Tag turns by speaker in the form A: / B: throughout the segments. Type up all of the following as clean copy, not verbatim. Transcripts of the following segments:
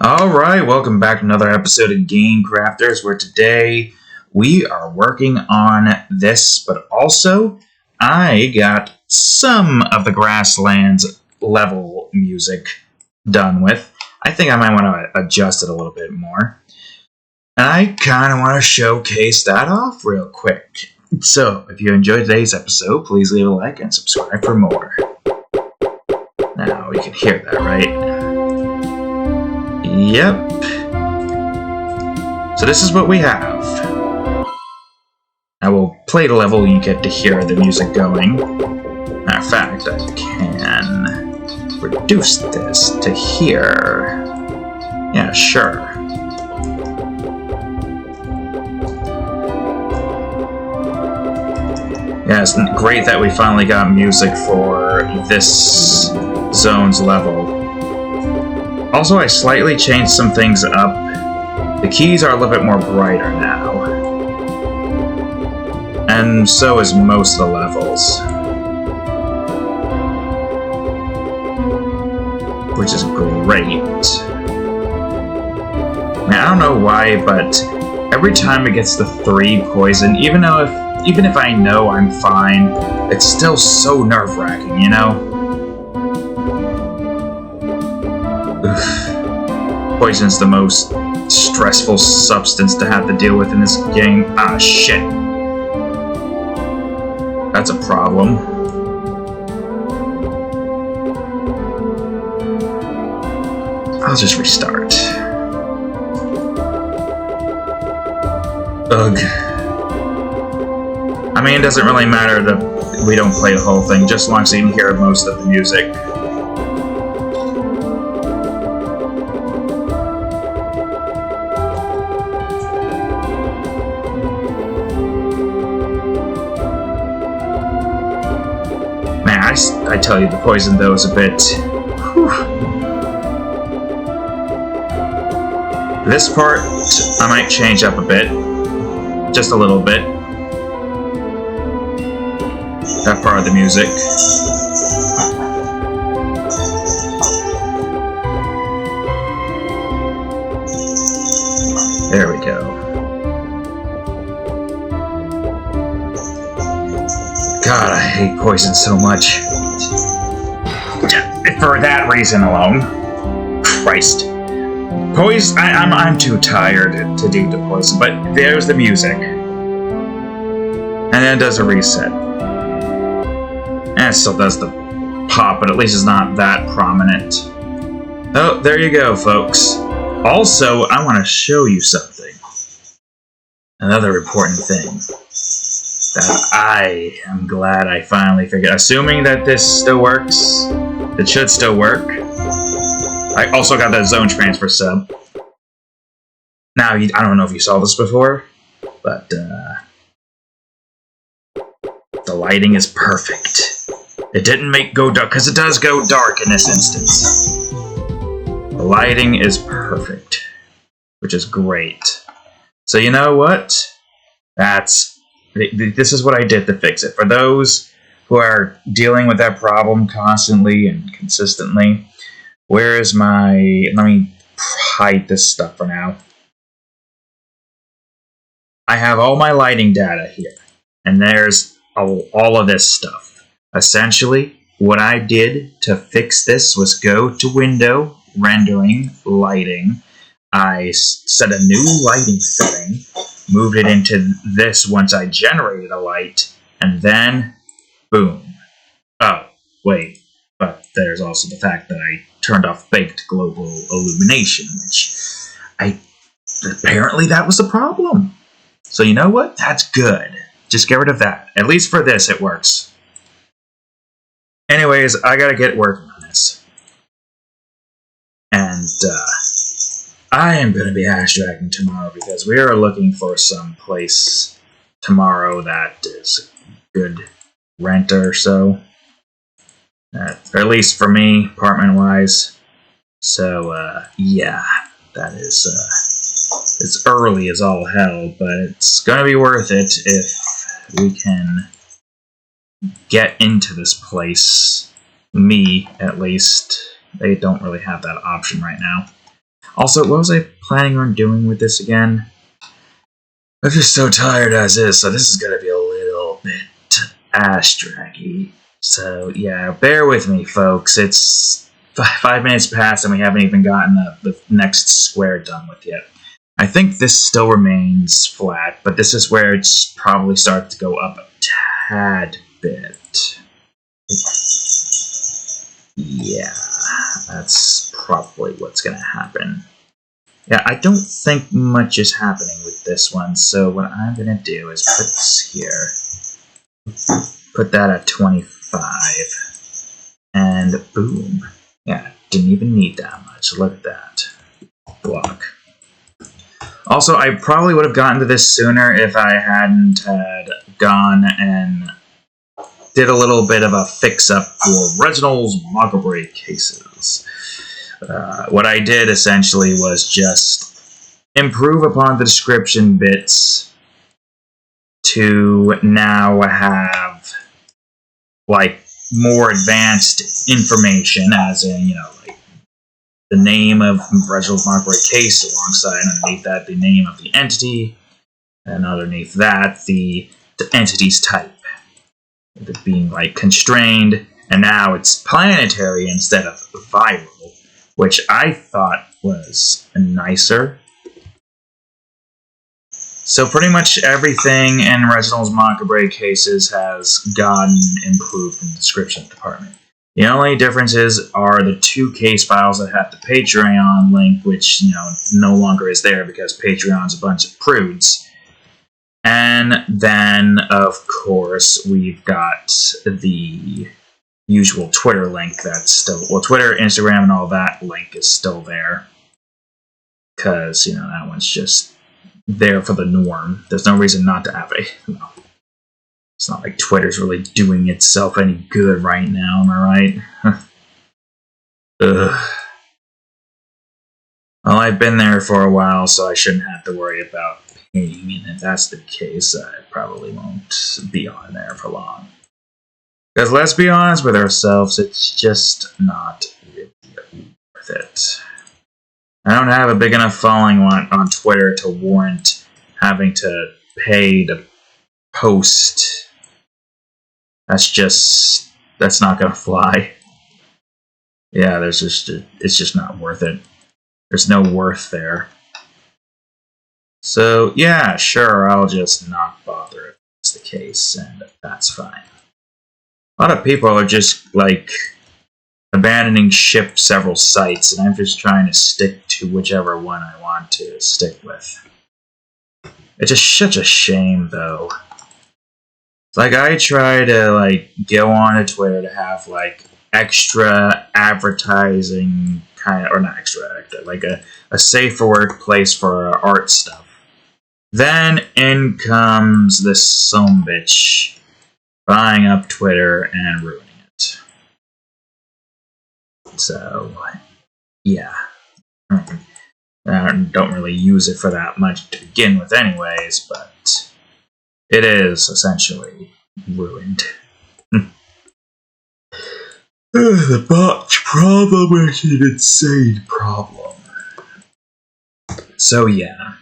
A: Alright, welcome back to another episode of Game Crafters, where today we are working on this, but also I got some of the Grasslands level music done with. I think I might want to adjust it a little bit more. And I kind of want to showcase that off real quick. So, if you enjoyed today's episode, please leave a like and subscribe for more. Now, you can hear that, right? Yep. So this is what we have. I will play the level and you get to hear the music going. Matter of fact, I can reduce this to here. Yeah, sure. Yeah, it's great that we finally got music for this zone's level. Also, I slightly changed some things up. The keys are a little bit more brighter now. And so is most of the levels. Which is great. I don't know why, but every time it gets the 3 poison, even if I know I'm fine, it's still so nerve-wracking, you know? Poison's the most stressful substance to have to deal with in this game. Ah, shit. That's a problem. I'll just restart. Ugh. I mean, it doesn't really matter that we don't play the whole thing, just as long as you can hear most of the music. I tell you, the poison, though, is a bit... Whew. This part, I might change up a bit. Just a little bit. That part of the music. There we go. God, I hate poison so much. For that reason alone. Christ. Poison, I'm too tired to do the poison, but there's the music. And then it does a reset. And it still does the pop, but at least it's not that prominent. Oh, there you go, folks. Also, I want to show you something. Another important thing. That I am glad I finally figured. Assuming that this still works, it should still work. I also got that zone transfer sub. Now, I don't know if you saw this before, but the lighting is perfect. It didn't go dark, because it does go dark in this instance. The lighting is perfect, which is great. So you know what? This is what I did to fix it. For those who are dealing with that problem constantly and consistently, where is my... Let me hide this stuff for now. I have all my lighting data here, and there's all of this stuff. Essentially, what I did to fix this was go to Window, Rendering, Lighting. I set a new lighting setting, moved it into this once I generated a light, and then, boom. Oh, wait, but there's also the fact that I turned off baked global illumination, which apparently that was the problem. So you know what? That's good. Just get rid of that. At least for this, it works. Anyways, I gotta get working on this. And, I am going to be abstracting tomorrow because we are looking for some place tomorrow that is good rent or so. Or at least for me, apartment-wise. So, yeah, that is, it's early as all hell, but it's going to be worth it if we can get into this place. Me, at least. They don't really have that option right now. Also, what was I planning on doing with this again? I'm just so tired as is, so this is gonna be a little bit ass-draggy. So, yeah, bear with me, folks. It's 5 minutes past and we haven't even gotten the next square done with yet. I think this still remains flat, but this is where it's probably starts to go up a tad bit. Yeah, that's probably what's gonna happen. Yeah, I don't think much is happening with this one, so what I'm gonna do is put this here, put that at 25, and boom. Yeah, didn't even need that much. Look at that. Block. Also, I probably would have gotten to this sooner if I hadn't had gone and did a little bit of a fix-up for Reginald's Mockery cases. What I did essentially was just improve upon the description bits to now have like more advanced information, as in, you know, like the name of Reginald's Mockery case alongside underneath that the name of the entity, and underneath that the entity's type. It being like constrained, and now it's planetary instead of viral, which I thought was nicer. So pretty much everything in Reginald's Mockery cases has gotten improved in the description department. The only differences are the 2 case files that have the Patreon link, which, you know, no longer is there because Patreon's a bunch of prudes. And then, of course, we've got the usual Twitter link that's still... Well, Twitter, Instagram, and all that link is still there. Because, you know, that one's just there for the norm. There's no reason not to have it. No. It's not like Twitter's really doing itself any good right now, am I right? Ugh. Well, I've been there for a while, so I shouldn't have to worry about paying, and if that's the case, I probably won't be on there for long. Because let's be honest with ourselves, it's just not really worth it. I don't have a big enough following on Twitter to warrant having to pay to post. That's not gonna fly. Yeah, it's just not worth it. There's no worth there. So, yeah, sure, I'll just not bother if that's the case, and that's fine. A lot of people are just, like, abandoning ship several sites, and I'm just trying to stick to whichever one I want to stick with. It's just such a shame, though. Like, I try to, like, go on to Twitter to have, like, extra advertising kind of, or not extra, like a safer workplace for art stuff. Then in comes this sumbitch buying up Twitter and ruining it. So, yeah. I don't really use it for that much to begin with anyways, but it is essentially ruined. The botch problem is an insane problem. So yeah.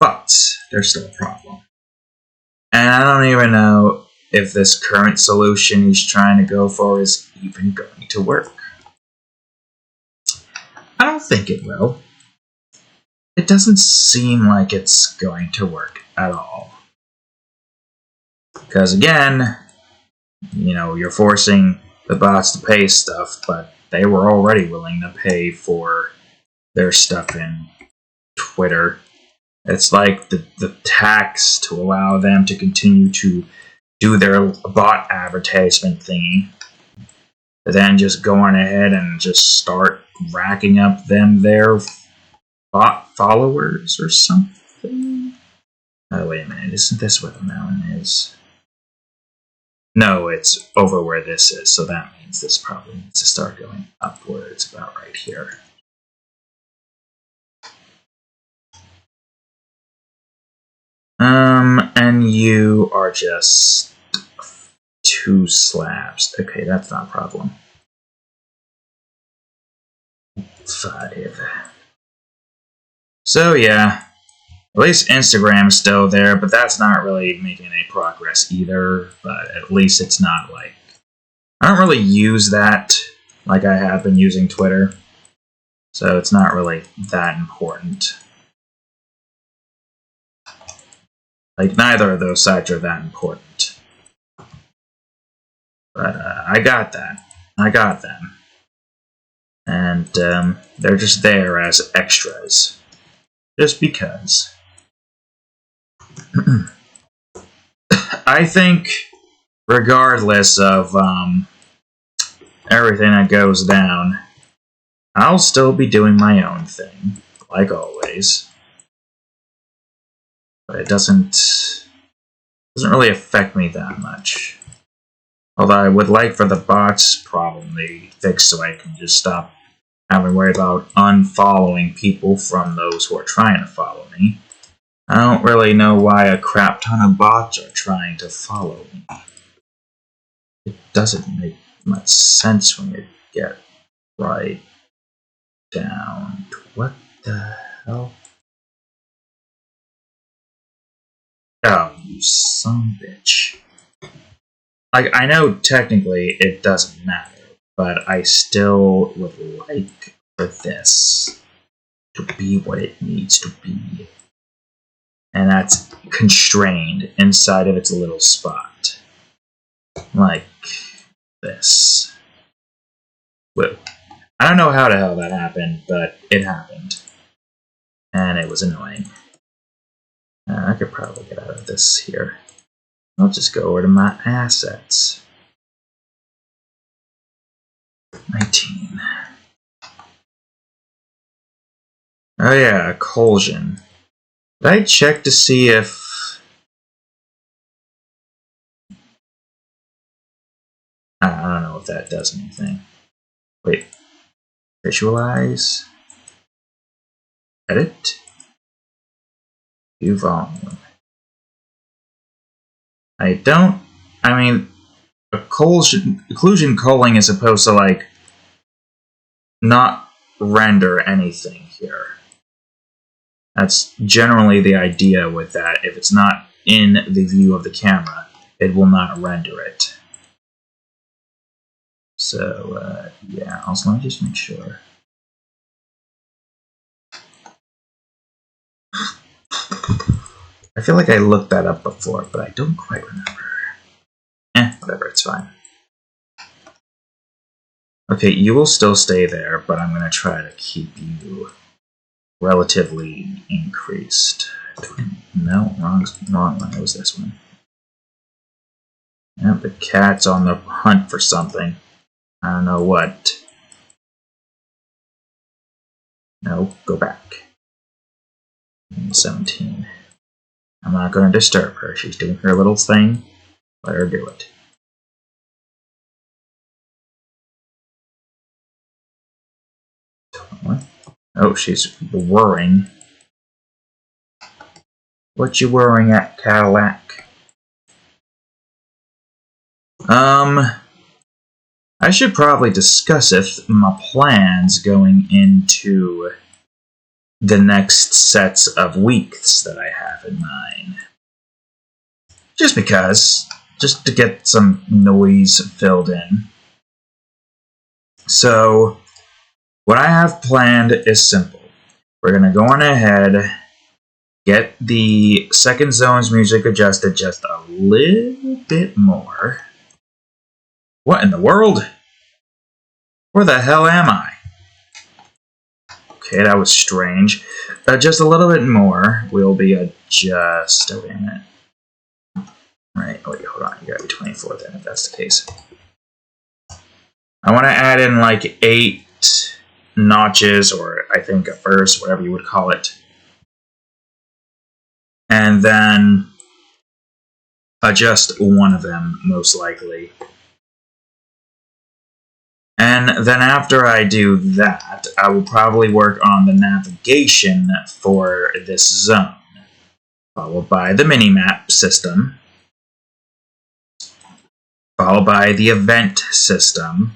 A: But there's still a problem. And I don't even know if this current solution he's trying to go for is even going to work. I don't think it will. It doesn't seem like it's going to work at all. Because again, you know, you're forcing the bots to pay stuff, but they were already willing to pay for their stuff in Twitter. It's like the tax to allow them to continue to do their bot advertisement thingy. But then just go on ahead and just start racking up their bot followers or something. Oh, wait a minute. Isn't this where the mountain is? No, it's over where this is, so that means this probably needs to start going upwards about right here. And you are just 2 slabs. Okay, that's not a problem. 5. So yeah, at least Instagram's still there, but that's not really making any progress either. But at least it's not like... I don't really use that like I have been using Twitter. So it's not really that important. Like, neither of those sites are that important. But I got that. I got them. And they're just there as extras. Just because. I think, regardless of everything that goes down, I'll still be doing my own thing, like always. But it doesn't really affect me that much. Although I would like for the bots problem to be fixed so I can just stop having to worry about unfollowing people from those who are trying to follow me. I don't really know why a crap ton of bots are trying to follow me. It doesn't make much sense when you get right down to what the hell? Oh, you son of a bitch. Like, I know technically it doesn't matter, but I still would like for this to be what it needs to be. And that's constrained inside of its little spot. Like this. Whoa. I don't know how the hell that happened, but it happened. And it was annoying. I could probably get out of this here. I'll just go over to my assets. 19. Oh yeah, Collision. Did I check to see if... I don't know if that does anything. Wait. Visualize. Edit. View volume. I mean, occlusion culling is supposed to, like, not render anything here. That's generally the idea with that. If it's not in the view of the camera, it will not render it. So, yeah, also let me just make sure. I feel like I looked that up before, but I don't quite remember. Whatever, it's fine. Okay, you will still stay there, but I'm going to try to keep you relatively increased. No, wrong one. It was this one. Yep, the cat's on the hunt for something. I don't know what. No, go back. 17. I'm not going to disturb her. She's doing her little thing. Let her do it. Oh, she's whirring. What you whirring at, Cadillac? I should probably discuss my plans going into the next sets of weeks that I have in mind. Just because. Just to get some noise filled in. So, what I have planned is simple. We're going to go on ahead, get the second zone's music adjusted just a little bit more. What in the world? Where the hell am I? Okay, that was strange. Just a little bit more. We'll be adjust. Oh, wait a minute. Right, wait, hold on. You gotta be 24 then, if that's the case. I want to add in like 8 notches, or I think a verse, whatever you would call it. And then adjust one of them, most likely. And then after I do that, I will probably work on the navigation for this zone, followed by the minimap system, followed by the event system,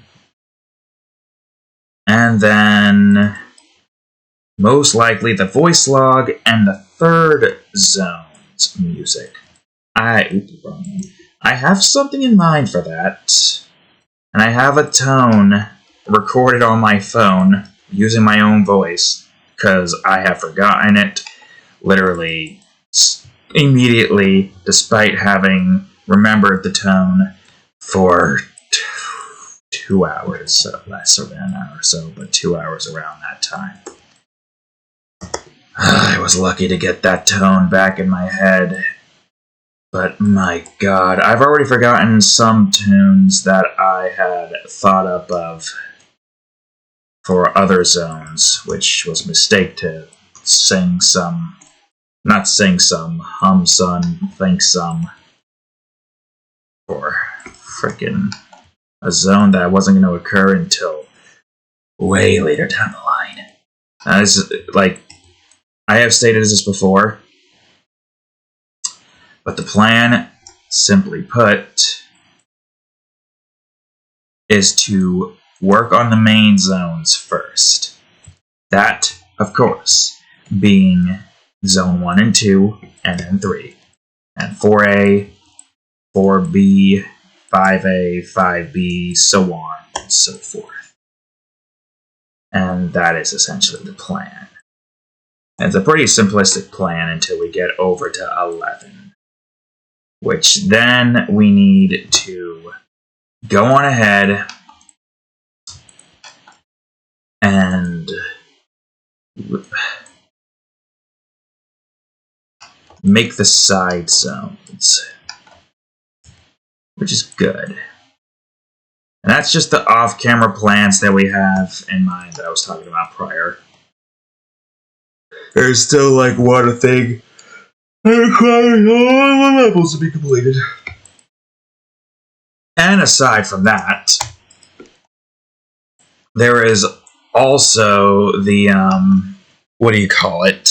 B: And then most likely the voice log and the third zone's music. I have something in mind for that. And I have a tone recorded on my phone using my own voice because I have forgotten it literally immediately, despite having remembered the tone for 2 hours, so less than an hour or so, but 2 hours around that time. I was lucky to get that tone back in my head, but my god, I've already forgotten some tunes that I had thought up of for other zones, which was a mistake to sing some, not sing some, hum some, think some, for frickin' a zone that wasn't going to occur until way later down the line. This is, like, I have stated this before, but the plan, simply put, is to work on the main zones first. That, of course, being Zone 1 and 2, and then 3. And 4A, 4B, 5A, 5B, so on and so forth. And that is essentially the plan. It's a pretty simplistic plan until we get over to 11. Which then we need to go on ahead and make the side zones, which is good. And that's just the off-camera plans that we have in mind that I was talking about prior. There's still, like, one thing requiring all the levels to be completed. And aside from that, there is also the, what do you call it?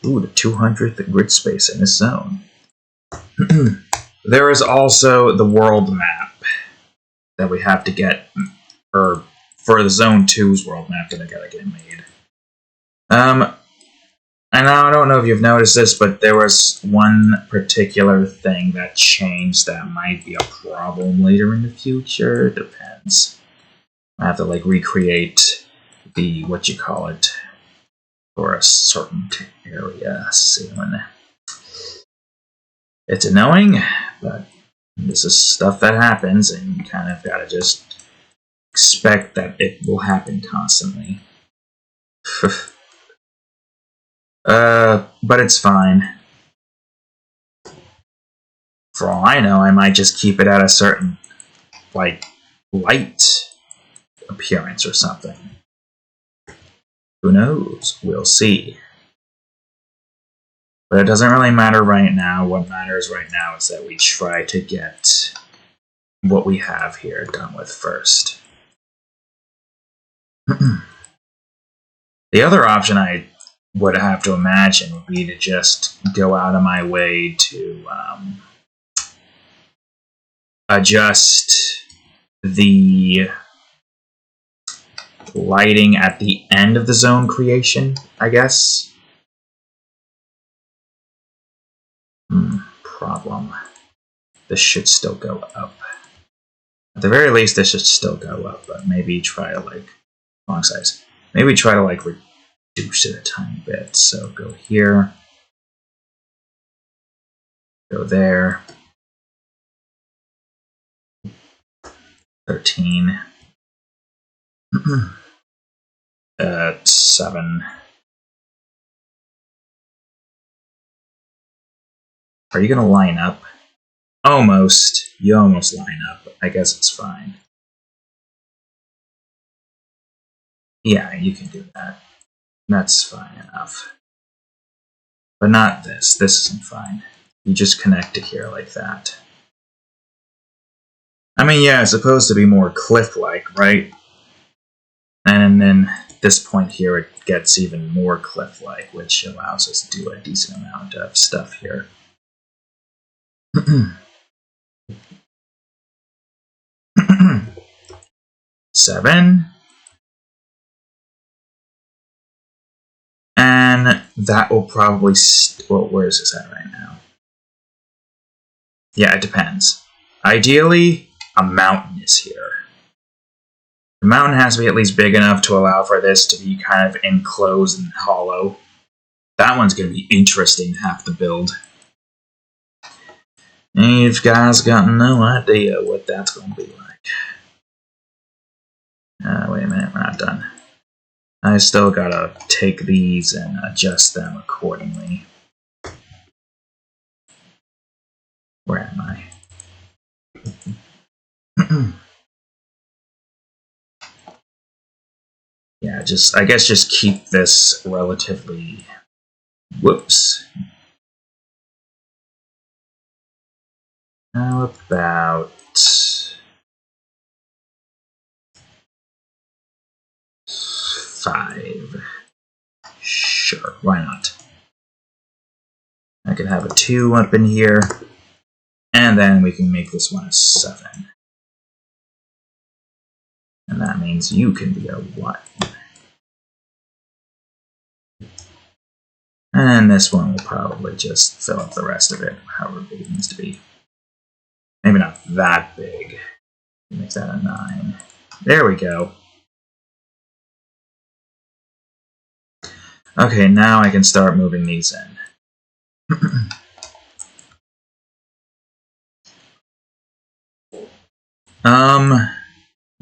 B: Ooh, the 200th grid space in this zone. There is also the world map that we have to get, or for the Zone 2's world map that I gotta get made. And I don't know if you've noticed this, but there was one particular thing that changed that might be a problem later in the future. Depends. I have to, like, recreate the, what you call it, for a certain area soon. It's annoying, but this is stuff that happens, and you kind of gotta just expect that it will happen constantly. But it's fine. For all I know, I might just keep it at a certain, like, light appearance or something. Who knows? We'll see. But it doesn't really matter right now. What matters right now is that we try to get what we have here done with first. The other option I would have to imagine would be to just go out of my way to adjust the lighting at the end of the zone creation, I guess. Problem. This should still go up. At the very least, this should still go up, but maybe try to, like, wrong size. Maybe try to, like, reduce it a tiny bit. So go here. Go there. 13. 7. Are you gonna line up? Almost. You almost line up. I guess it's fine. Yeah, you can do that. That's fine enough. But not this. This isn't fine. You just connect to here like that. I mean, yeah, it's supposed to be more cliff-like, right? And then this point here, it gets even more cliff-like, which allows us to do a decent amount of stuff here.
A: 7. And that will probably... well, where is this at right now? Yeah, it depends. Ideally, a mountain is here. The mountain has to be at least big enough to allow for this to be kind of enclosed and hollow. That one's going to be interesting to have to build. And you guys got no idea what that's going to be like. Wait a minute, we're not done. I still gotta take these and adjust them accordingly. Where am I? Yeah, I guess just keep this relatively... Whoops. How about... 5. Sure, why not? I could have a 2 up in here, and then we can make this one a 7. And that means you can be a 1. And this one will probably just fill up the rest of it, however big it needs to be. Maybe not that big. Make that a 9. There we go. Okay, now I can start moving these in.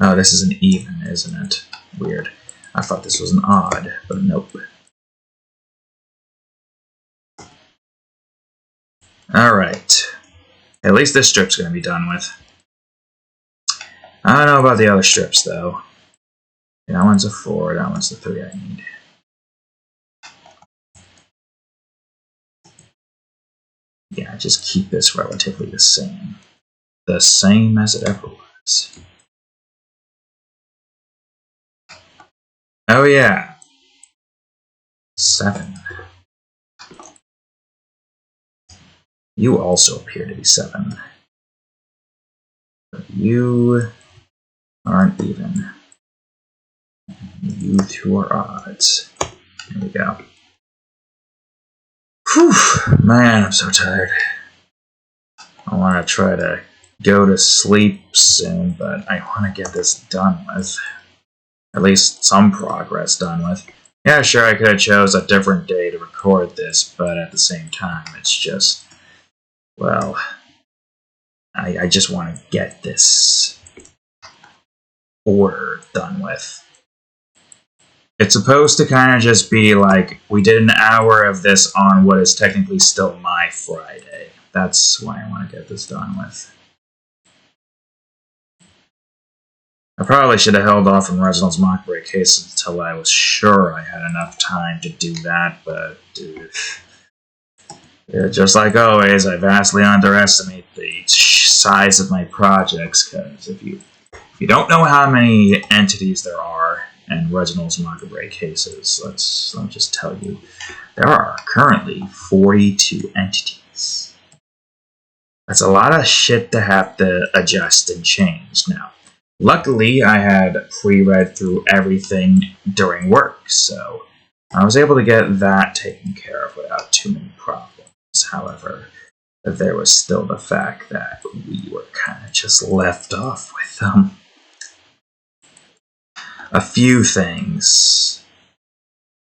A: Oh, this is an even, isn't it? Weird. I thought this was an odd, but nope. Alright. At least this strip's gonna be done with. I don't know about the other strips, though. That one's a 4, that one's the 3 I need. Yeah, just keep this relatively the same. The same as it ever was. Oh yeah. 7. You also appear to be 7. But you aren't even. You two are odds. There we go. Whew, man, I'm so tired. I want to try to go to sleep soon, but I want to get this done with. At least some progress done with. Yeah, sure, I could have chose a different day to record this, but at the same time, it's just, well, I just want to get this order done with. It's supposed to kind of just be like, we did an hour of this on what is technically still my Friday. That's why I want to get this done with. I probably should have held off on Reginald's Mockery case until I was sure I had enough time to do that, but just like always, I vastly underestimate the size of my projects, because if you don't know how many entities there are in Reginald's Mockery cases, let me just tell you, there are currently 42 entities. That's a lot of shit to have to adjust and change now. Luckily, I had pre-read through everything during work, so I was able to get that taken care of without too many problems. However, there was still the fact that we were kind of just left off with a few things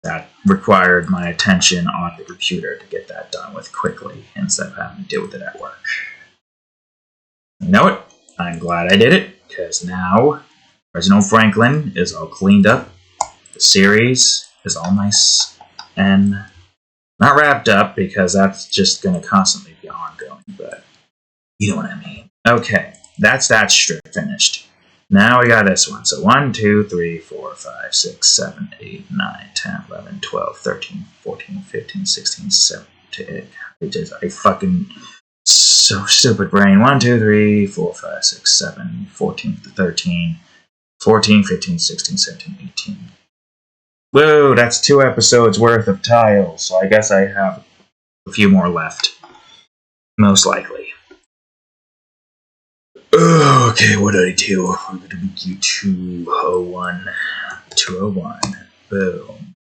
A: that required my attention on the computer to get that done with quickly instead of having to deal with it at work. You know what? I'm glad I did it, because now Reginald Franklin is all cleaned up, the series is all nice and not wrapped up, because that's just going to constantly be ongoing, but you know what I mean. Okay, that's that strip finished. Now we got this one. So 1, 2, 3, 4, 5, 6, 7, 8, 9, 10, 11, 12, 13, 14, 15, 16, 17. It is a fucking so stupid brain. 1, 2, 3, 4, 5, 6, 7, 14, 13, 14, 15, 16, 17, 18. Whoa, that's 2 episodes worth of tiles, so I guess I have a few more left. Most likely.
B: Okay, what did I do? We're going to be 201. 201. Boom.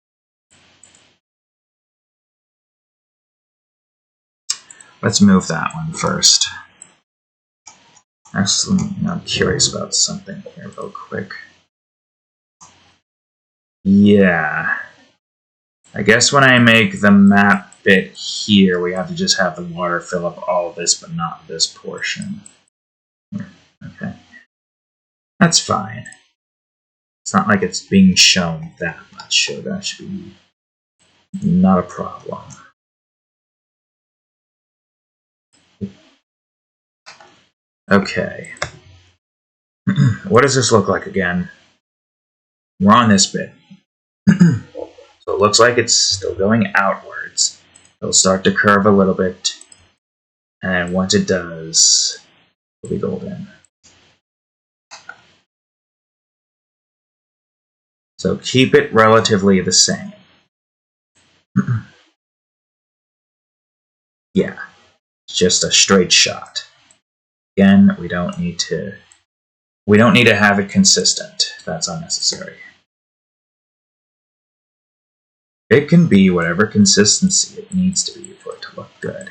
B: Let's move that one first. Actually, I'm curious about something here real quick. Yeah. I guess when I make the map bit here, we have to just have the water fill up all of this, but not this portion. Okay. That's fine. It's not like it's being shown that much, so that should be not a problem. Okay. What does this look like again? We're on this bit. So it looks like it's still going outwards. It'll start to curve a little bit. And once it does, it'll be golden. So keep it relatively the same. Yeah, it's just a straight shot. Again, we don't need to have it consistent. That's unnecessary. It can be whatever consistency it needs to be for it to look good.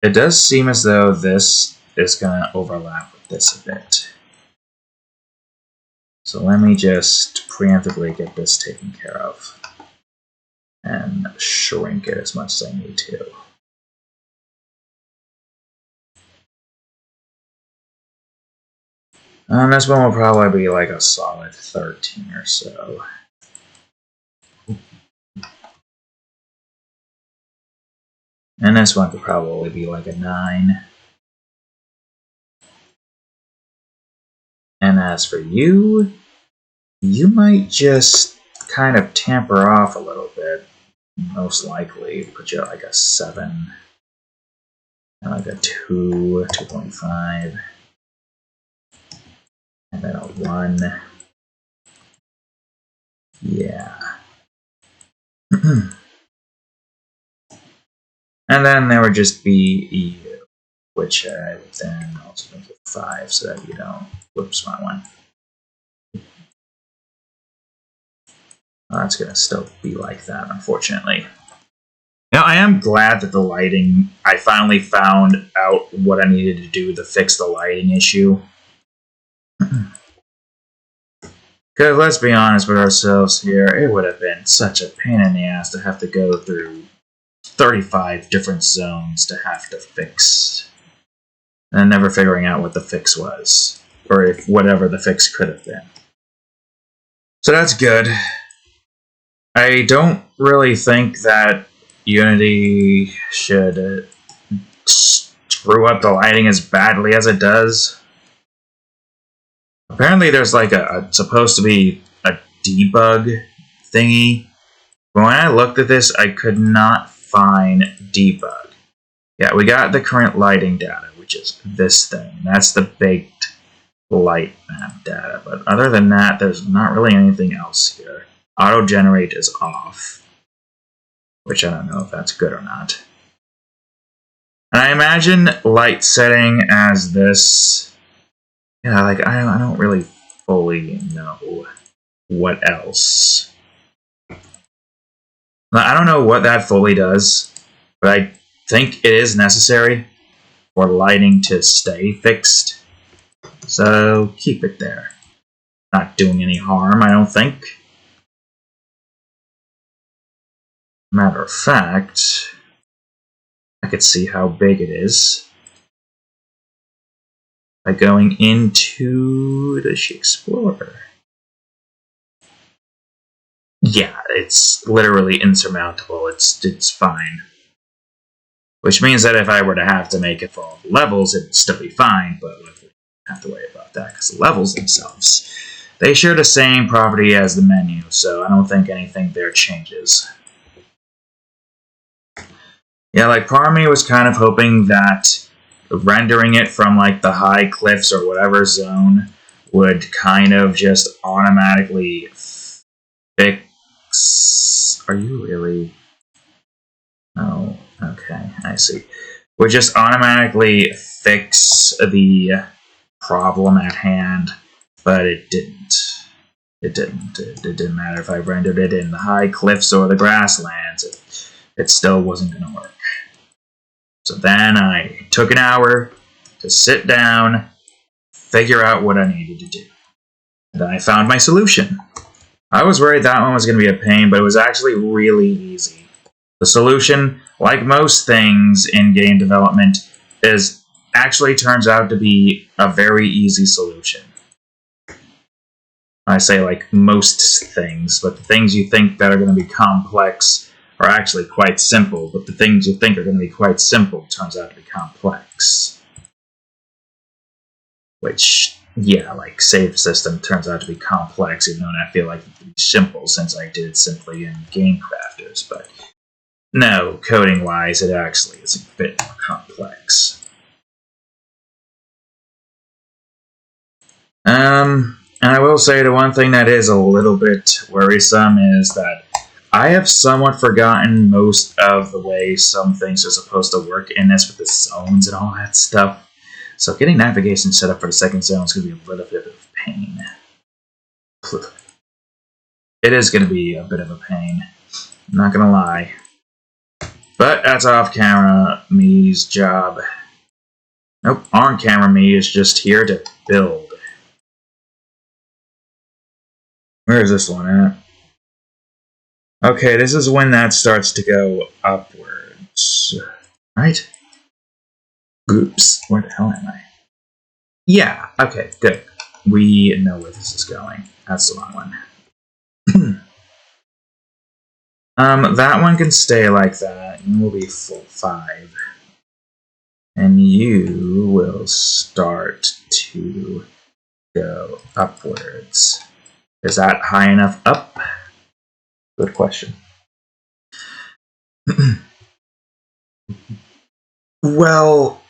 B: It does seem as though this is going to overlap with this a bit. So let me just preemptively get this taken care of and shrink it as much as I need to. This one will probably be like a solid 13 or so. And this one could probably be like a 9. And as for you, you might just kind of tamper off a little bit. Most likely put you at like a 7. And like a 2, 2.5. And then a 1. Yeah. And then there would just be EU, which I would then also make it 5 so that you don't. Whoops, wrong one. Well, that's going to still be like that, unfortunately. Now, I am glad that the lighting, I finally found out what I needed to do to fix the lighting issue. Because let's be honest with ourselves here, it would have been such a pain in the ass to have to go through 35 different zones to have to fix. And never figuring out what the fix was. Or if whatever the fix could have been. So that's good. I don't really think that Unity should screw up the lighting as badly as it does. Apparently there's like supposed to be a debug thingy. But when I looked at this, I could not find debug. Yeah, we got the current lighting data, which is this thing. That's the baked light map data. But other than that, there's not really anything else here. Auto-generate is off, which I don't know if that's good or not. And I imagine light setting as this. Yeah, like I don't really fully know what else. I don't know what that fully does, but I think it is necessary for lighting to stay fixed. So keep it there. Not doing any harm, I don't think. Matter of fact, I could see how big it is by going into the Explorer. Yeah, it's literally insurmountable. It's fine. Which means that if I were to have to make it for all the levels, it'd still be fine, but we don't have to worry about that, because the levels themselves, they share the same property as the menu, so I don't think anything there changes. Yeah, like part of me was kind of hoping that rendering it from like the high cliffs or whatever zone would kind of just automatically fix. Are you really? Oh,
A: Okay, I see. Would just automatically fix the problem at hand, but it didn't. It didn't matter if I rendered it in the high cliffs or the grasslands. It still wasn't going to work. So then I took an hour to sit down, figure out what I needed to do. And then I found my solution. I was worried that one was going to be a pain, but it was actually really easy. The solution, like most things in game development, actually turns out to be a very easy solution. I say like most things, but the things you think that are going to be complex are actually quite simple, but the things you think are going to be quite simple turns out to be complex. Which, yeah, like save system turns out to be complex, even though I feel like it would be simple since I did it simply in Game Crafters, but no, coding-wise, it actually is a bit more complex. And I will say the one thing that is a little bit worrisome is that I have somewhat forgotten most of the way some things are supposed to work in this with the zones and all that stuff. So getting navigation set up for the second zone is going to be a little bit of pain. It is going to be a bit of a pain. I'm not going to lie. But that's off-camera me's job. Nope, on-camera me is just here to build. Where is this one at? Okay, this is when that starts to go upwards. Right? Oops, where the hell am I? Yeah, okay, good. We know where this is going. That's the wrong one. That one can stay like that, and we'll be full 5. And you will start to go upwards. Is that high enough up? Good question. Well,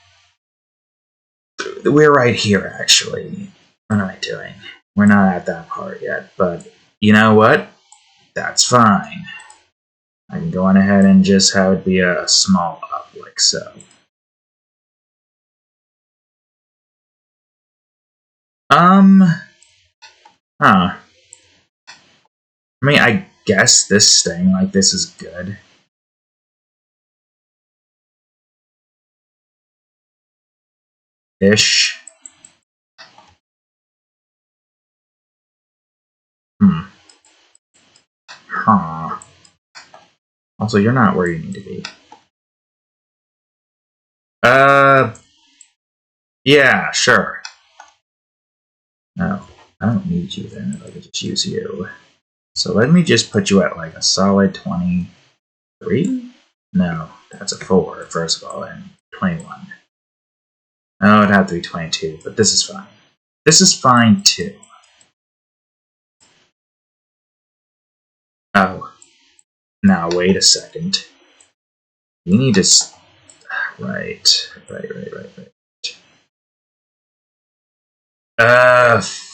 A: we're right here, actually. What am I doing? We're not at that part yet, but you know what? That's fine. I can go on ahead and just have it be a small up, like so. Huh. I mean, I guess this staying like this is good. Ish. Huh. Also, you're not where you need to be. Yeah, sure. No, I don't need you then if I could just use you. So let me just put you at like a solid 23? No, that's a 4, first of all, and 21. Oh, it'd have to be 22, but this is fine. This is fine too. Oh. Now, wait a second. You need to... Right.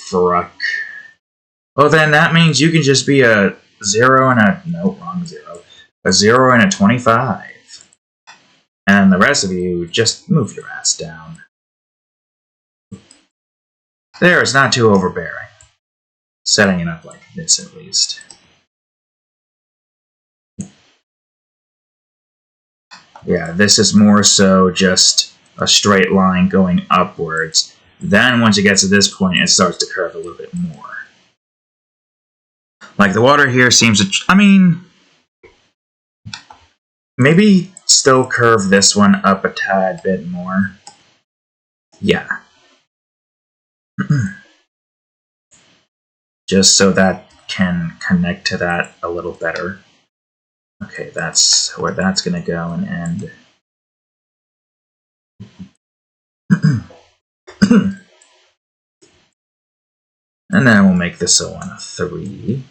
A: Fruck. Well, then that means you can just be a 0 and a... No, wrong 0. A 0 and a 25. And the rest of you, just move your ass down. There, it's not too overbearing. Setting it up like this, at least. Yeah, this is more so just a straight line going upwards. Then, once it gets to this point, it starts to curve a little bit more. Like, the water here seems to... I mean... Maybe still curve this one up a tad bit more. Yeah. Just so that can connect to that a little better. Okay, that's where that's going to go and end. And then we'll make this a 1 of 3.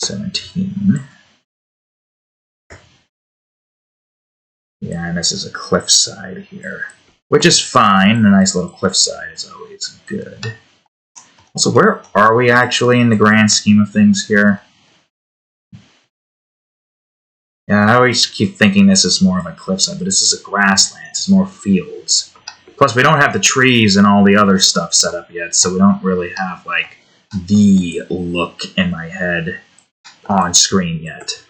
A: 17. Yeah, and this is a cliffside here. Which is fine. A nice little cliffside is always good. Also, where are we actually in the grand scheme of things here?
B: Yeah, I always keep thinking this is more of a cliffside, but this is a grassland. It's more fields. Plus, we don't have the trees and all the other stuff set up yet, so we don't really have, like, the look in my head on screen yet.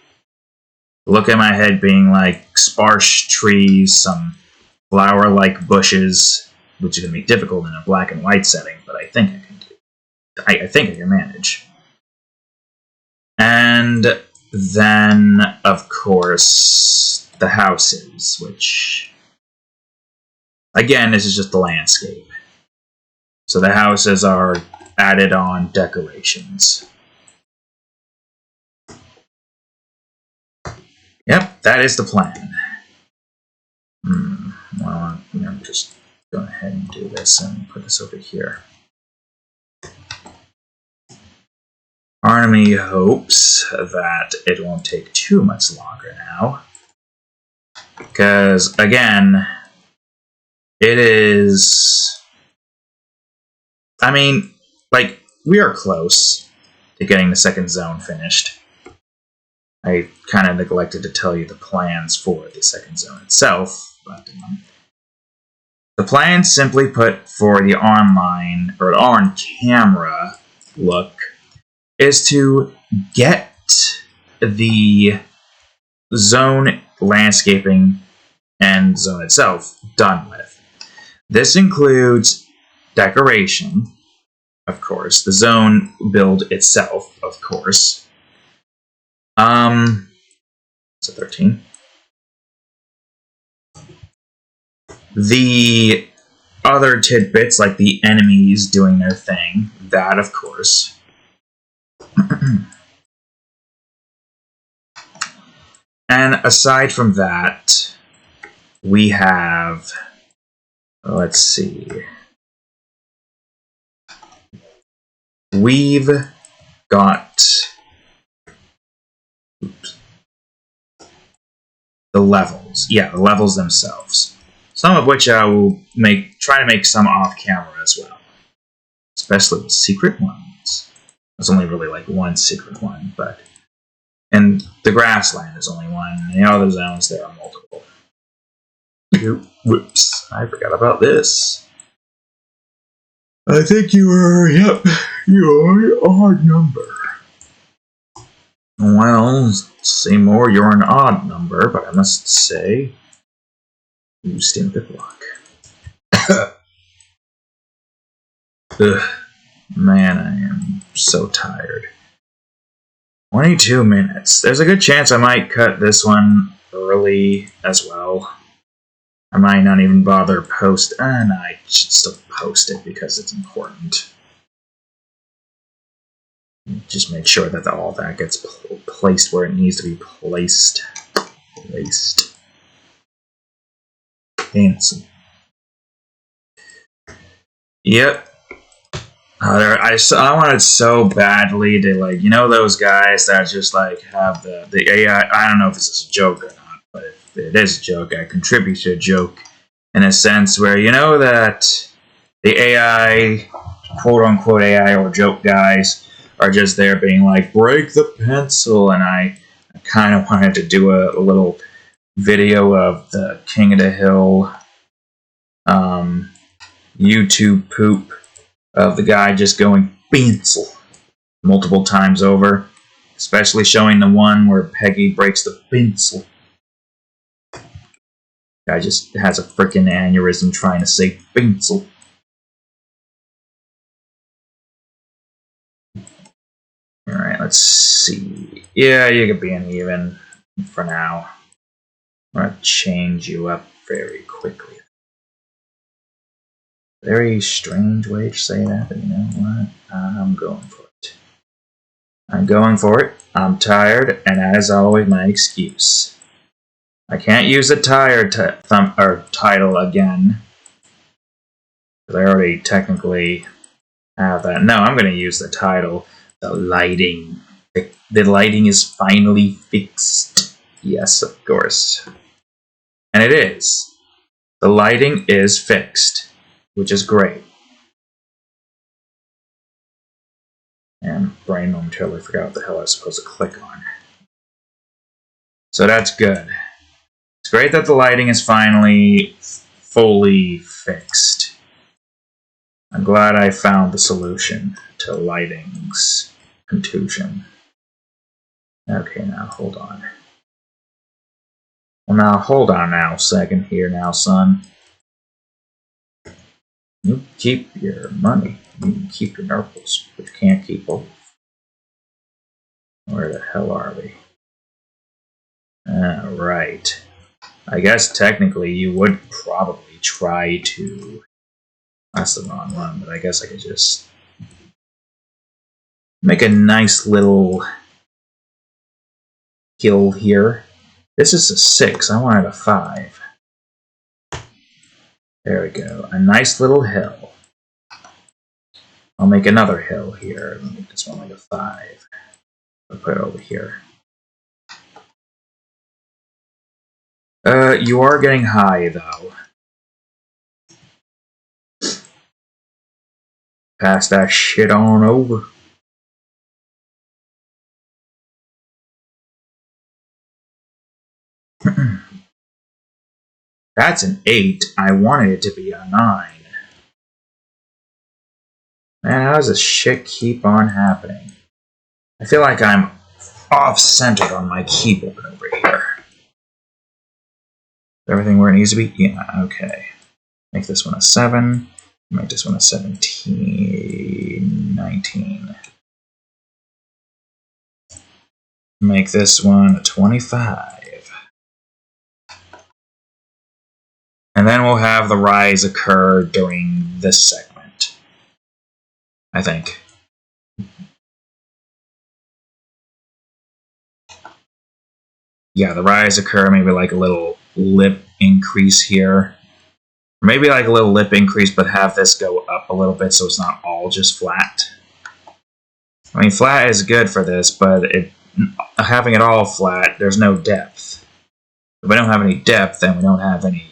B: The look in my head being, like, sparse trees, some flower-like bushes, which is going to be difficult in a black and white setting, but I think I can do. I think I can manage. And then, of course, the houses, which, again, this is just the landscape. So the houses are added on decorations. Yep, that is the plan. Well, I'm just going ahead and do this and put this over here. Army hopes that it won't take too much longer now. Because, again, it is... I mean, like, we are close to getting the second zone finished. I kind of neglected to tell you the plans for the second zone itself, but the plan simply put for the online, or on-camera look, is to get the zone landscaping and zone itself done with. This includes decoration, of course, the zone build itself, of course. So 13. The other tidbits, like the enemies doing their thing, that, of course. And aside from that, we have, let's see, we've got the levels. Yeah, the levels themselves. Some of which I will try to make some off camera as well. Especially the secret ones. There's only really like one secret one, but and the grassland is only one. In the other zones there are multiple. Whoops, I forgot about this. I think you're an odd number. Well, Seymour, you're an odd number, but I must say, you stink the block. Ugh, man, I am so tired. 22 minutes. There's a good chance I might cut this one early as well. I might not even bother post, and I should still post it because it's important. Just make sure that all that gets placed where it needs to be placed. Fancy. Yep. I wanted so badly to, like, you know those guys that just, like, have the AI, I don't know if this is a joke or not, but if it is a joke, I contribute to a joke in a sense where, you know that the AI, quote-unquote AI or joke guys, are just there being like, break the pencil, and I kind of wanted to do a little video of the King of the Hill YouTube poop of the guy just going pencil multiple times over, especially showing the one where Peggy breaks the pencil. Guy just has a freaking aneurysm trying to say pencil. Alright, let's see. Yeah, you could be an even for now. I'm going to change you up very quickly. Very strange way to say that, but you know what? I'm going for it. I'm going for it. I'm tired, and that is always my excuse. I can't use the tired title again. Because I already technically have that. No, I'm going to use the title. The lighting. The lighting is finally fixed. Yes, of course. And it is. The lighting is fixed, which is great. And brain momentarily forgot what the hell I was supposed to click on.
A: So that's good. It's great that the lighting is finally fully fixed. I'm glad I found the solution to lighting's contusion. Okay, now hold on. Well, now hold on now, second here now, son. You keep your money. You can keep your nurples, but you can't keep both. Where the hell are we? Right. I guess technically you would probably try to... That's the wrong one, but I guess I could just... make a nice little hill here. This is a 6. I wanted a 5. There we go. A nice little hill. I'll make another hill here. I'll make this one like a 5. I'll put it over here. You are getting high, though. Pass that shit on over. That's an 8. I wanted it to be a 9. Man, how does this shit keep on happening? I feel like I'm off-centered on my keyboard over here. Everything where it needs to be? Yeah, okay. Make this one a 7. Make this one a 17, 19. Make this one a 25. And then we'll have the rise occur during this segment. I think. Yeah, the rise occur, maybe like a little lip increase here. Or maybe like a little lip increase, but have this go up a little bit so it's not all just flat. I mean, flat is good for this, but having it all flat, there's no depth. If we don't have any depth, then we don't have any...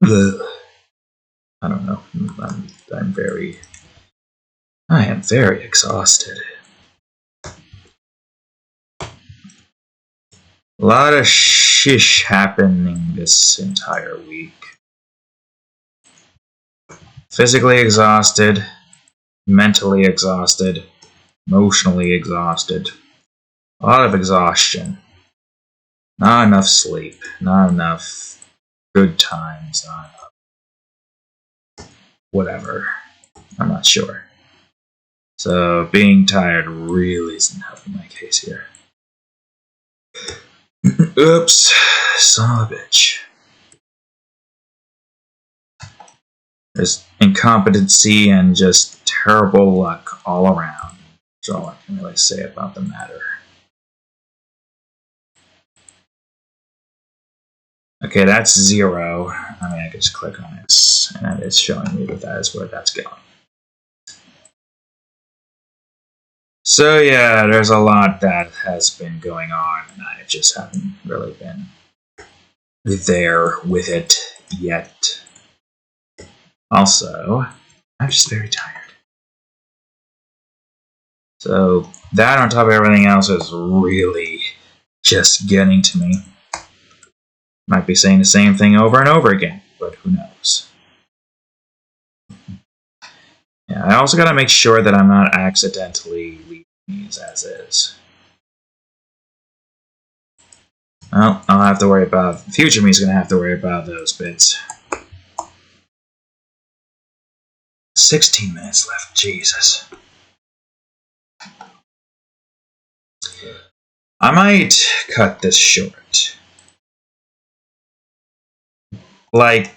A: I don't know. I am very exhausted. A lot of shish happening this entire week. Physically exhausted, mentally exhausted, emotionally exhausted. A lot of exhaustion. Not enough sleep. Not enough good times. Not enough whatever. I'm not sure. So being tired really isn't helping my case here. Oops. Son of a bitch. There's incompetency and just terrible luck all around. That's all I can really say about the matter. Okay, that's 0. I mean, I can just click on it, and it's showing me that is where that's going. So yeah, there's a lot that has been going on, and I just haven't really been there with it yet. Also, I'm just very tired. So that on top of everything else is really just getting to me. Might be saying the same thing over and over again, but who knows. Yeah, I also gotta make sure that I'm not accidentally leaving these as is. Well, I'll have to worry about... Future me's gonna have to worry about those bits. 16 minutes left, Jesus. I might cut this short. Like,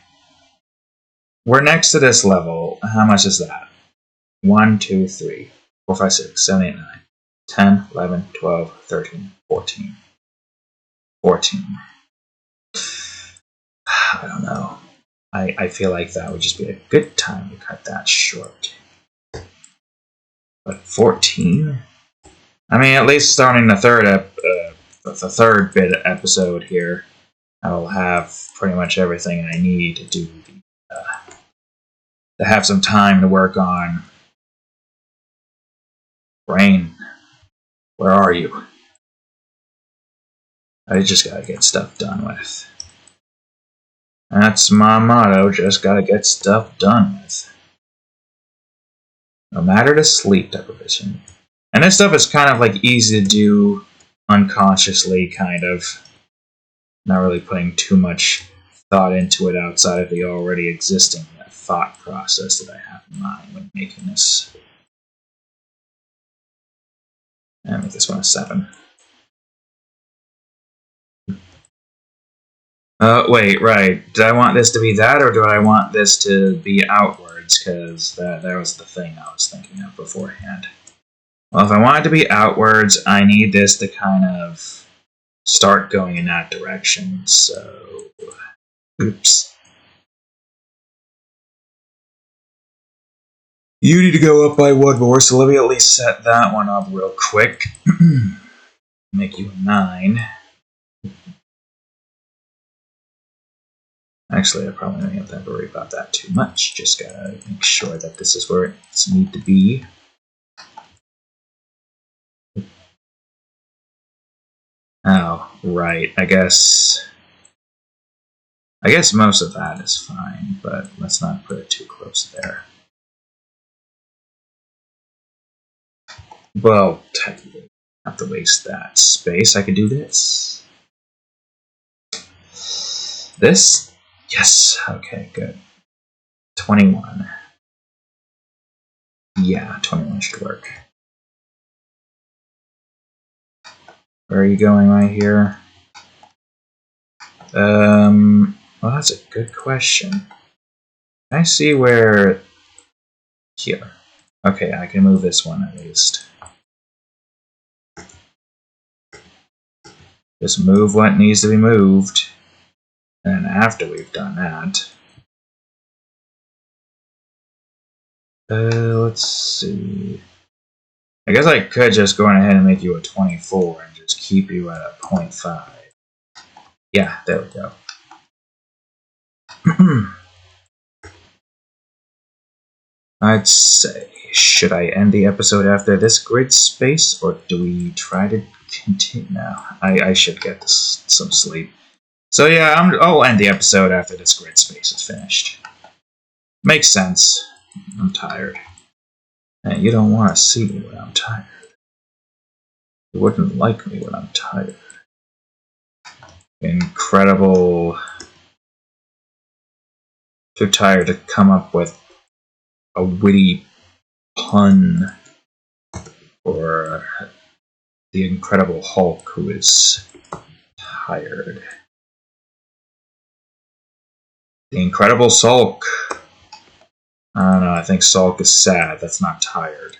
A: we're next to this level. How much is that? 1, 2, 3, 4, 5, 6, 7, 8, 9, 10, 11, 12, 13, 14. 14. I don't know. I feel like that would just be a good time to cut that short. But 14? I mean, at least starting the third bit episode here, I'll have pretty much everything I need to do to have some time to work on. Brain, where are you?
B: I just gotta get stuff done with. That's my motto, just gotta get stuff done with. No matter the sleep deprivation. And this stuff is kind of like easy to do unconsciously, kind of. Not really putting too much thought into it outside of the already existing thought process that I have in mind when making this. And make this one a 7. Wait, right. Did I want this to be that, or do I want this to be outwards? Because that was the thing I was thinking of beforehand. Well, if I want it to be outwards, I need this to kind of start going in that direction, so... Oops. You need to go up by one more, so let me at least set that one up real quick. Make you a 9. Actually, I probably don't have to worry about that too much. Just gotta make sure that this is where it's need to be. Oh, right. I guess most of that is fine, but let's not put it too close there. Well, technically, I have to waste that space. I could do this. This? Yes. Okay, good. 21. Yeah, 21 should work. Where are you going right here? Well, that's a good question. Can I see where... Here. Okay, I can move this one at least. Just move what needs to be moved. And after we've done that... let's see... I guess I could just go ahead and make you a 24 and just keep you at a 0.5. Yeah, there we go. I'd say, should I end the episode after this grid space, or do we try to continue? No, I should get some sleep. So yeah, I'll end the episode after this grid space is finished. Makes sense. I'm tired. And you don't want to see me when I'm tired. You wouldn't like me when I'm tired. Incredible. Too tired to come up with a witty pun for the Incredible Hulk who is tired. The Incredible Sulk. I don't know, I think Sulk is sad. That's not tired.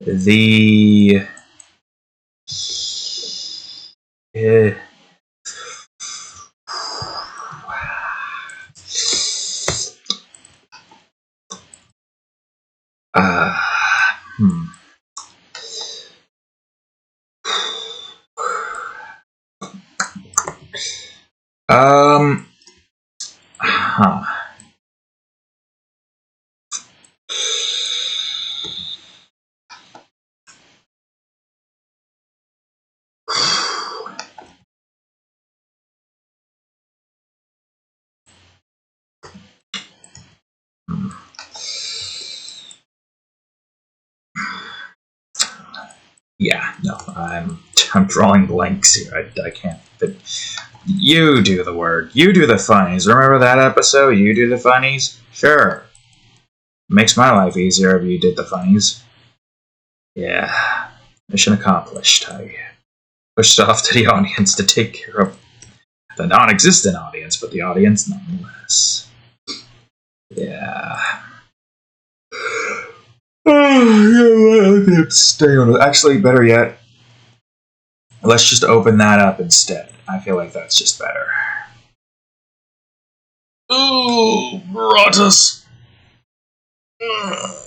B: The... Huh. Yeah, no, I'm drawing blanks here. I can't. You do the work. You do the funnies. Remember that episode? You do the funnies? Sure. Makes my life easier if you did the funnies. Yeah. Mission accomplished. I pushed it off to the audience to take care of the non-existent audience, but the audience nonetheless. Yeah. Stay on it. Actually, better yet, let's just open that up instead. I feel like that's just better. Ooh, Brotus. I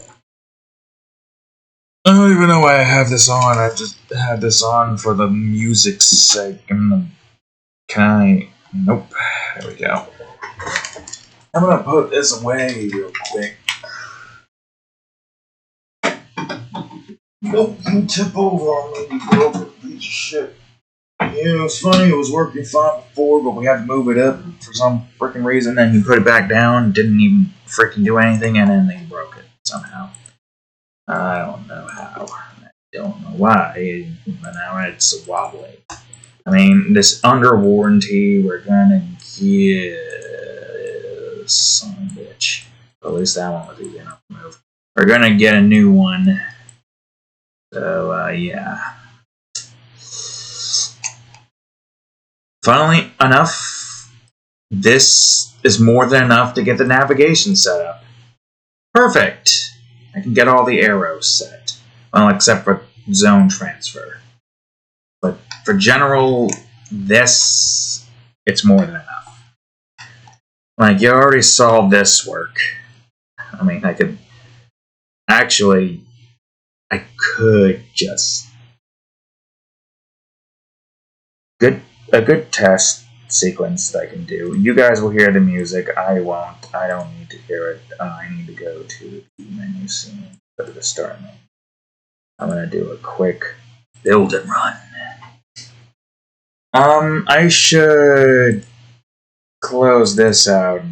B: don't even know why I have this on. I just had this on for the music's sake. Can I? Nope. There we go. I'm gonna put this away real quick.
A: Nope, you tip over on me, you broken piece of shit. Yeah, it's funny, it was working fine before, but we had to move it up for some freaking reason, then you put it back down, didn't even freaking do anything, and then they broke it somehow. I don't know how. I don't know why, but now it's wobbly. I mean, this under warranty, we're gonna get son of a bitch. At least that one was easy enough to move. We're gonna get a new one. So, yeah. Funnily enough, this is more than enough to get the navigation set up. Perfect! I can get all the arrows set. Well, except for zone transfer. But for general, this, it's more than enough. Like, you already saw this work. I mean, I could... Actually, I could just... A good test sequence that I can do. You guys will hear the music. I won't. I don't need to hear it. I need to go to the menu scene. Go to the start menu. I'm going to do a quick build and run. I should close this out.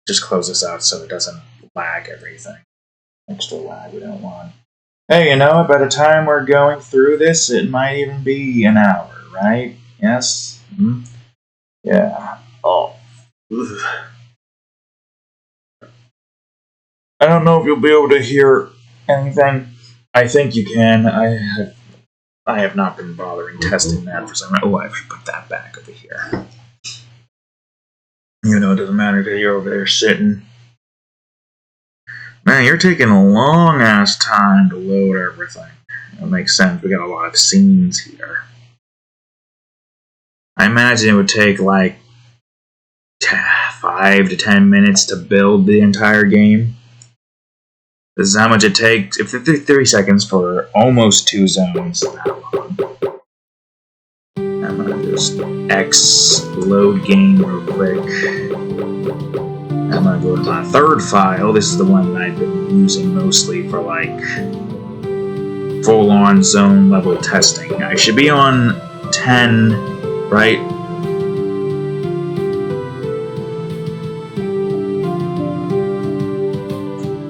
A: Just close this out so it doesn't lag everything. Extra lag we don't want. Hey, you know, by the time we're going through this, it might even be an hour, right? Yes? Mm-hmm. Yeah. Oh. Ugh. I don't know if you'll be able to hear anything. I think you can. I have not been bothering testing that for some reason. Oh, I should put that back over here. You know, it doesn't matter if you're over there sitting. Man, you're taking a long-ass time to load everything. That makes sense. We got a lot of scenes here. I imagine it would take like 5 to 10 minutes to build the entire game. This is how much it takes. If 30 seconds for almost 2 zones, that long. I'm gonna just X load game real quick. I'm gonna go to my third file. This is the one that I've been using mostly for like full-on zone level testing. I should be on 10, right?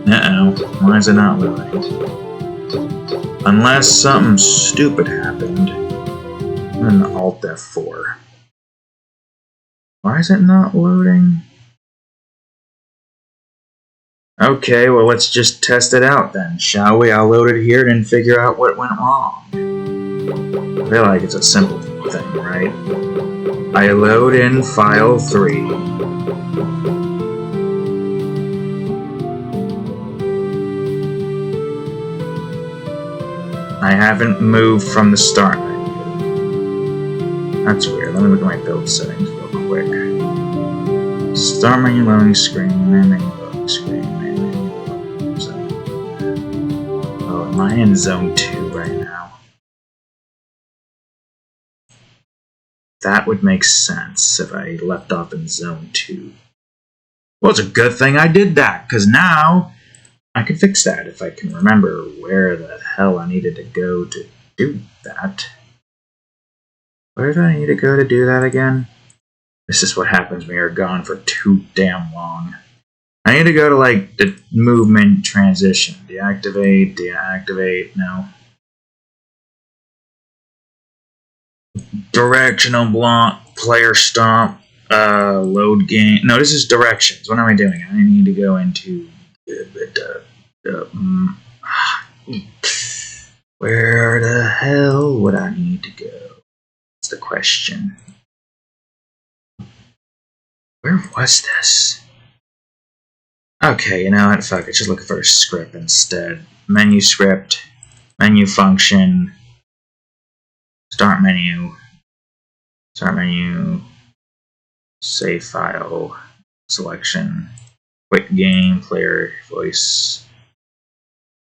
A: Uh-oh, why is it not loading? Unless something stupid happened. I'm gonna Alt F4. Why is it not loading? Okay, well let's just test it out then, shall we? I'll load it here and figure out what went wrong. I feel like it's a simple thing, right? I load in file 3. I haven't moved from the start menu. That's weird. Let me look at my build settings real quick. Start menu, loading screen, menu, loading screen, menu, loading zone. Oh, am I in zone 2 right now? That would make sense if I left off in zone 2. Well, it's a good thing I did that, because now I can fix that if I can remember where the hell I needed to go to do that. Where did I need to go to do that again? This is what happens when you're gone for too damn long. I need to go to like the movement transition. Deactivate, no. Directional block, player stomp, load game. No, this is directions. What am I doing? I need to go into where the hell would I need to go? That's the question. Where was this? Okay, you know what? Fuck it. Just looking for a script instead. Menu script, menu function, start menu, save file, selection, quick game, player, voice,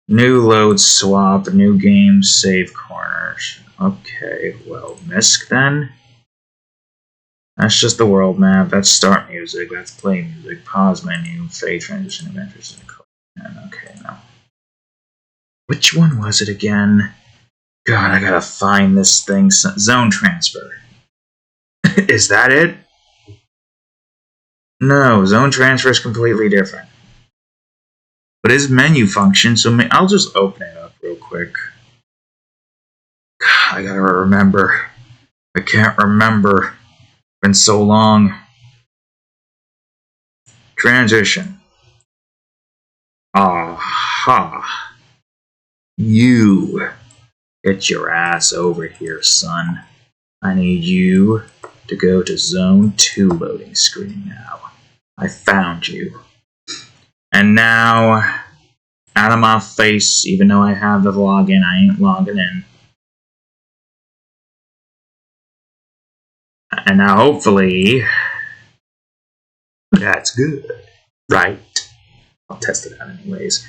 A: new load swap, new game, save corners. Okay, well, MISC then? That's just the world map, that's start music, that's play music, pause menu, fade transition, adventures, and okay, no.
B: Which one was it again? God, I gotta find this thing. Zone transfer. Is that it? No, zone transfer is completely different. But it's menu function, so I'll just open it up real quick. God, I gotta remember. I can't remember. It's been so long. Transition. Aha. You. Get your ass over here, son. I need you to go to Zone 2 loading screen now. I found you. And now, out of my face, even though I have the login, I ain't logging in. And now hopefully, that's good, right? I'll test it out anyways.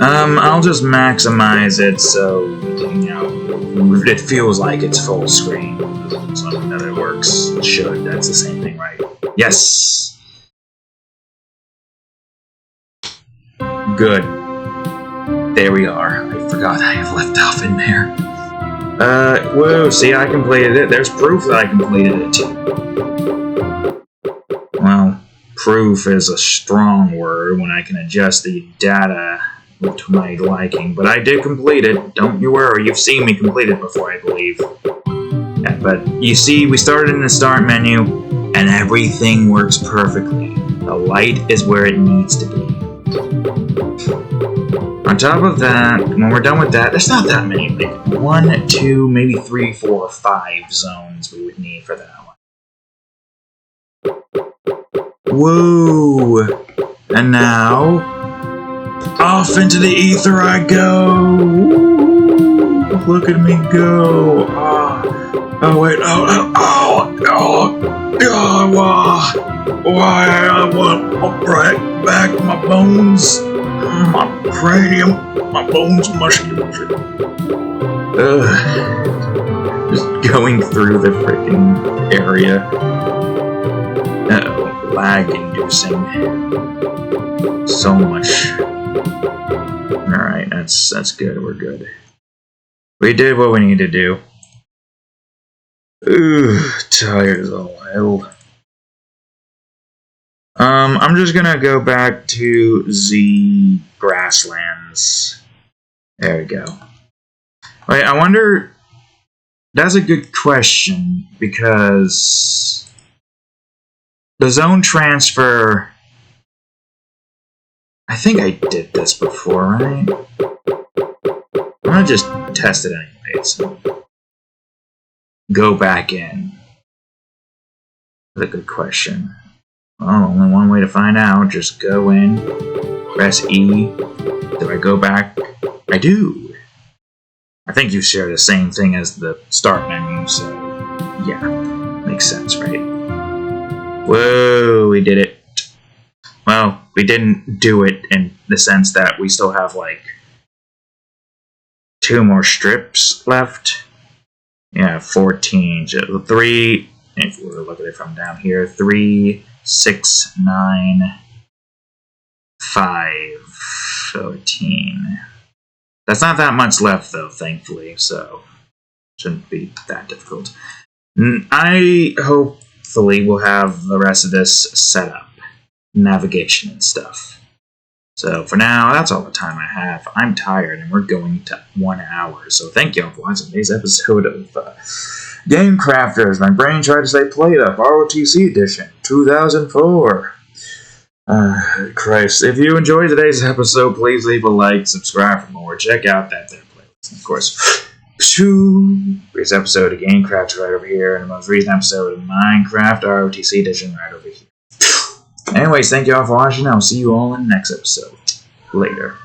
B: I'll just maximize it so, you know, it feels like it's full screen. So that it works. It should. That's the same thing, right? Yes! Good. There we are. I forgot I have left off in there. Whoa, see, I completed it. There's proof that I completed it too. Well, proof is a strong word when I can adjust the data to my liking, but I did complete it. Don't you worry, you've seen me complete it before, I believe. Yeah, but you see, we started in the start menu, and everything works perfectly. The light is where it needs to be. On top of that, when we're done with that, there's not that many. Like 1, 2, maybe 3, 4, 5 zones we would need for that one. Whoa! And now, off into the ether I go! Woo! Look at me go! Oh wait, why I want to break back my bones, my cranium, my bones musculature. Just going through the freaking area. Uh-oh, lag-inducing. So much. Alright, that's good, we're good. We did what we need to do. Ooh, tired as all hell. I'm just gonna go back to the grasslands. There we go. Wait, I wonder... That's a good question, because... the zone transfer... I think I did this before, right? I'm gonna just test it anyways. Go back in. That's a good question. Well, only one way to find out. Just go in, press E. Do I go back? I do. I think you share the same thing as the start menu, so yeah, makes sense, right? Whoa, we did it. Well, we didn't do it in the sense that we still have like 2 more strips left. Yeah, 14. 3, if we look at it from down here, 3, 6, 9, 5, 14. That's not that much left, though, thankfully, so shouldn't be that difficult. I hopefully will have the rest of this set up, navigation and stuff. So for now, that's all the time I have. I'm tired, and we're going to 1 hour. So thank you all for watching today's episode of Game Crafters. My brain tried to say Plate Up ROTC Edition 2004. Christ. If you enjoyed today's episode, please leave a like, subscribe for more. Check out that there playlist. And of course, this episode of Game Crafters right over here, and the most recent episode of Minecraft ROTC Edition right over here. Anyways, thank you all for watching. I'll see you all in the next episode. Later.